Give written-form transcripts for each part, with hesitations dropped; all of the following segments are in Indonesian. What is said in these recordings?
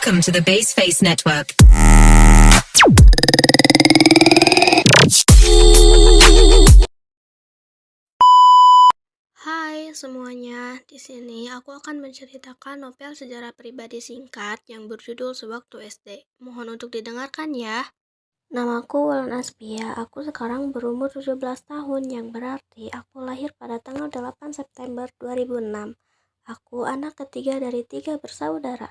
Welcome to the Baseface Network. Hai semuanya, di sini aku akan menceritakan novel sejarah pribadi singkat yang berjudul Sewaktu SD. Mohon untuk didengarkan ya. Namaku Wulan Aspia, aku sekarang berumur 17 tahun yang berarti aku lahir pada tanggal 8 September 2006. Aku anak ketiga dari 3 bersaudara.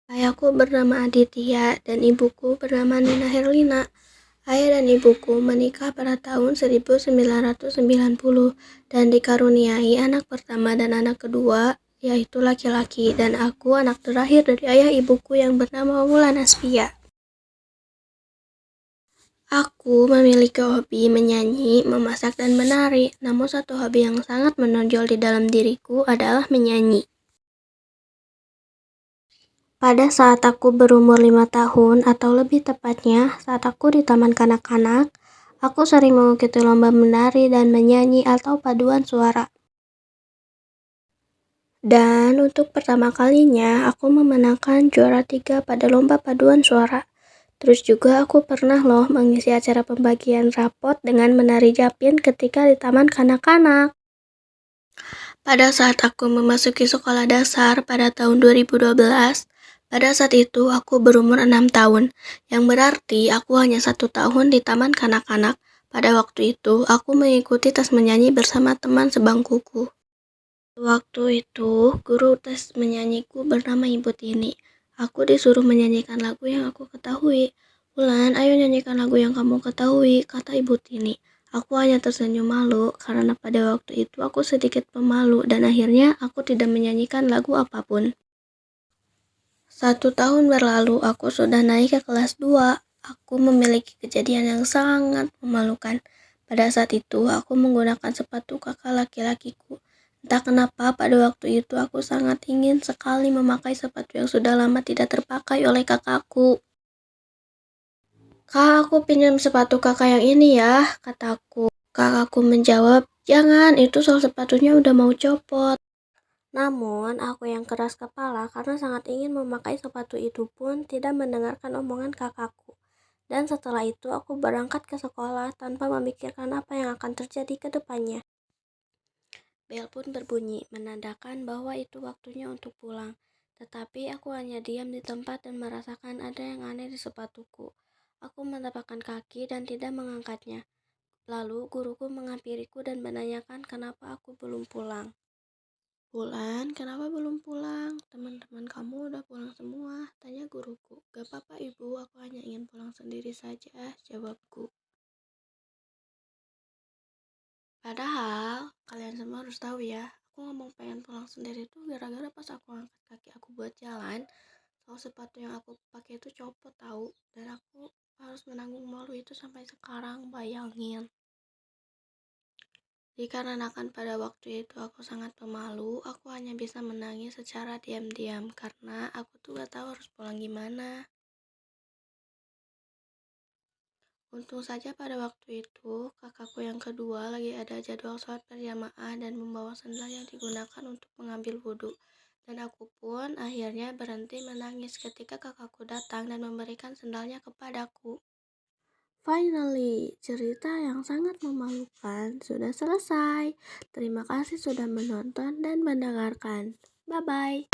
Ayahku bernama Aditya dan ibuku bernama Nina Herlina. Ayah dan ibuku menikah pada tahun 1990 dan dikaruniai anak pertama dan anak kedua, yaitu laki-laki, dan aku anak terakhir dari ayah ibuku yang bernama Wulan Aspia. Aku memiliki hobi menyanyi, memasak, dan menari, namun satu hobi yang sangat menonjol di dalam diriku adalah menyanyi. Pada saat aku berumur 5 tahun atau lebih tepatnya saat aku di taman kanak-kanak, aku sering mengikuti lomba menari dan menyanyi atau paduan suara. Dan untuk pertama kalinya aku memenangkan juara 3 pada lomba paduan suara. Terus juga aku pernah loh mengisi acara pembagian rapot dengan menari Japin ketika di taman kanak-kanak. Pada saat aku memasuki sekolah dasar pada tahun 2012, pada saat itu aku berumur 6 tahun, yang berarti aku hanya 1 tahun di taman kanak-kanak. Pada waktu itu, aku mengikuti tes menyanyi bersama teman sebangkuku. Waktu itu, guru tes menyanyiku bernama Ibu Tini. Aku disuruh menyanyikan lagu yang aku ketahui. Wulan, ayo nyanyikan lagu yang kamu ketahui, kata Ibu Tini. Aku hanya tersenyum malu karena pada waktu itu aku sedikit pemalu dan akhirnya aku tidak menyanyikan lagu apapun. 1 tahun berlalu, aku sudah naik ke kelas 2. Aku memiliki kejadian yang sangat memalukan. Pada saat itu, aku menggunakan sepatu kakak laki-lakiku. Entah kenapa pada waktu itu aku sangat ingin sekali memakai sepatu yang sudah lama tidak terpakai oleh kakakku. Kak, aku pinjam sepatu kakak yang ini ya, kataku. Kakakku menjawab, jangan, itu sol sepatunya udah mau copot. Namun, aku yang keras kepala karena sangat ingin memakai sepatu itu pun tidak mendengarkan omongan kakakku. Dan setelah itu aku berangkat ke sekolah tanpa memikirkan apa yang akan terjadi ke depannya. Bel pun berbunyi, menandakan bahwa itu waktunya untuk pulang. Tetapi aku hanya diam di tempat dan merasakan ada yang aneh di sepatuku. Aku menetapkan kaki dan tidak mengangkatnya. Lalu guruku menghampiriku dan menanyakan kenapa aku belum pulang. Wulan, kenapa belum pulang? Teman-teman kamu udah pulang semua, tanya guruku. Gak apa-apa ibu, aku hanya ingin pulang sendiri saja, jawabku. Padahal, kalian semua harus tahu ya, aku ngomong pengen pulang sendiri tuh gara-gara pas aku angkat kaki aku buat jalan, soal sepatu yang aku pakai itu copot tahu, dan aku harus menanggung malu itu sampai sekarang, bayangin. Dikarenakan pada waktu itu aku sangat pemalu, aku hanya bisa menangis secara diam-diam karena aku tuh gak tahu harus pulang gimana. Untung saja pada waktu itu, kakakku yang kedua lagi ada jadwal sholat berjamaah dan membawa sendal yang digunakan untuk mengambil wudhu. Dan aku pun akhirnya berhenti menangis ketika kakakku datang dan memberikan sendalnya kepadaku. Finally, cerita yang sangat memalukan sudah selesai. Terima kasih sudah menonton dan mendengarkan. Bye-bye.